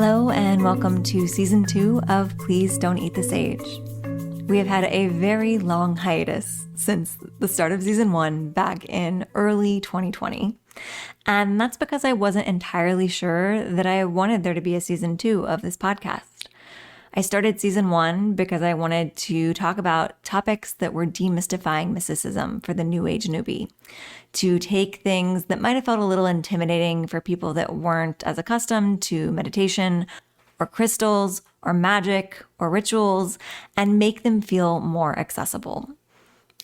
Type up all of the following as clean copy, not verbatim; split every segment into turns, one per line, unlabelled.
Hello and welcome to Season 2 of Please Don't Eat the Sage. We have had a very long hiatus since the start of Season 1 back in early 2020. And that's because I wasn't entirely sure that I wanted there to be a Season 2 of this podcast. I started Season 1 because I wanted to talk about topics that were demystifying mysticism for the New Age newbie, to take things that might have felt a little intimidating for people that weren't as accustomed to meditation or crystals or magic or rituals and make them feel more accessible.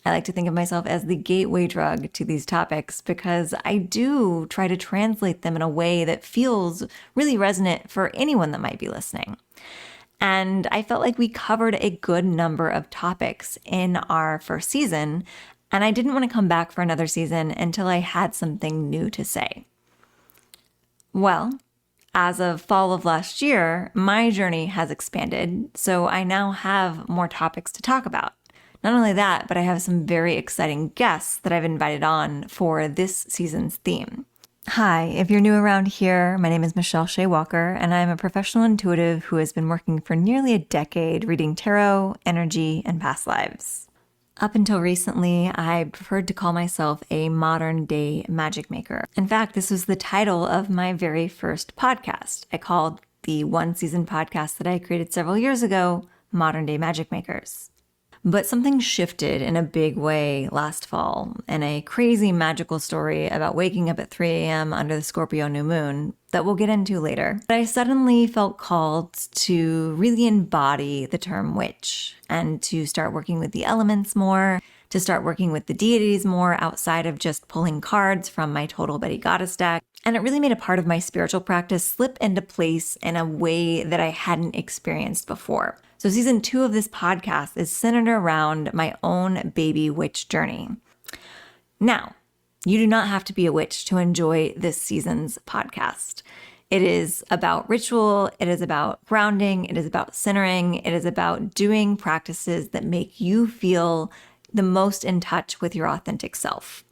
I like to think of myself as the gateway drug to these topics because I do try to translate them in a way that feels really resonant for anyone that might be listening. And I felt like we covered a good number of topics in our first season, and I didn't want to come back for another season until I had something new to say. Well, as of fall of last year, my journey has expanded, so I now have more topics to talk about. Not only that, but I have some very exciting guests that I've invited on for this season's theme. Hi, if you're new around here, my name is Shea Walker, and I'm a professional intuitive who has been working for nearly a decade reading tarot, energy, and past lives. Up until recently, I preferred to call myself a modern-day magic maker. In fact, this was the title of my very first podcast. I called the one-season podcast that I created several years ago, Modern Day Magic Makers. But something shifted in a big way last fall in a crazy magical story about waking up at 3 a.m. under the Scorpio new moon that we'll get into later. But I suddenly felt called to really embody the term witch and to start working with the elements more, to start working with the deities more outside of just pulling cards from my Total Betty Goddess deck. And it really made a part of my spiritual practice slip into place in a way that I hadn't experienced before. So Season 2 of this podcast is centered around my own baby witch journey. Now, you do not have to be a witch to enjoy this season's podcast. It is about ritual, it is about grounding, it is about centering, it is about doing practices that make you feel the most in touch with your authentic self.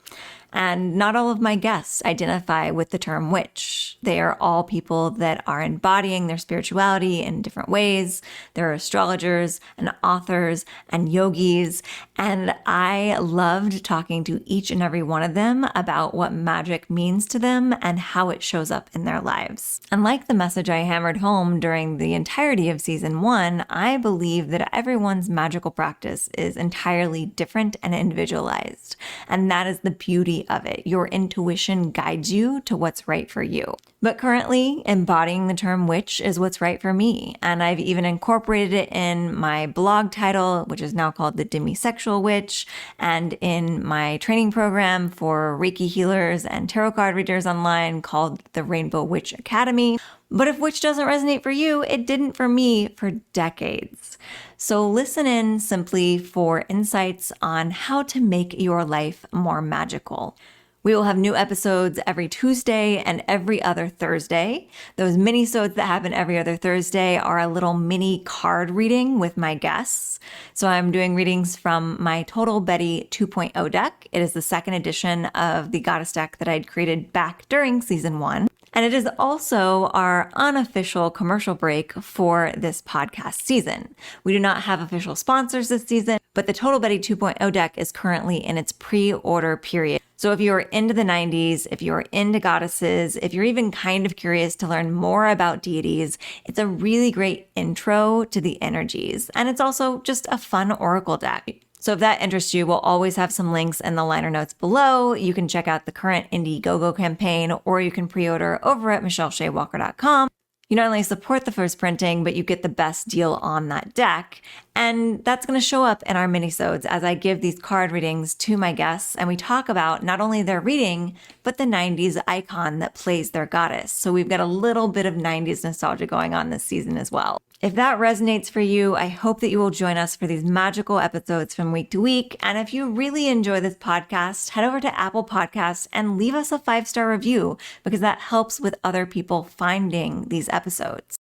And not all of my guests identify with the term witch. They are all people that are embodying their spirituality in different ways. They're astrologers and authors and yogis. And I loved talking to each and every one of them about what magic means to them and how it shows up in their lives. And like the message I hammered home during the entirety of Season 1, I believe that everyone's magical practice is entirely different and individualized. And that is the beauty of it. Your intuition guides you to what's right for you. But currently, embodying the term witch is what's right for me. And I've even incorporated it in my blog title, which is now called The Demisexual Witch, and in my training program for Reiki healers and tarot card readers online called the Rainbow Witch Academy. But if witch doesn't resonate for you, it didn't for me for decades. So listen in simply for insights on how to make your life more magical. We will have new episodes every Tuesday and every other Thursday. Those mini-sodes that happen every other Thursday are a little mini card reading with my guests. So I'm doing readings from my Total Betty 2.0 deck. It is the second edition of the goddess deck that I'd created back during Season 1. And it is also our unofficial commercial break for this podcast season. We do not have official sponsors this season, but the Total Betty 2.0 deck is currently in its pre-order period. So if you're into the 90s, if you're into goddesses, if you're even kind of curious to learn more about deities, it's a really great intro to the energies. And it's also just a fun oracle deck. So if that interests you, we'll always have some links in the liner notes below. You can check out the current Indiegogo campaign, or you can pre-order over at michelleshawalker.com. You not only support the first printing, but you get the best deal on that deck. And that's going to show up in our minisodes as I give these card readings to my guests. And we talk about not only their reading, but the 90s icon that plays their goddess. So we've got a little bit of 90s nostalgia going on this season as well. If that resonates for you, I hope that you will join us for these magical episodes from week to week. And if you really enjoy this podcast, head over to Apple Podcasts and leave us a 5-star review because that helps with other people finding these episodes.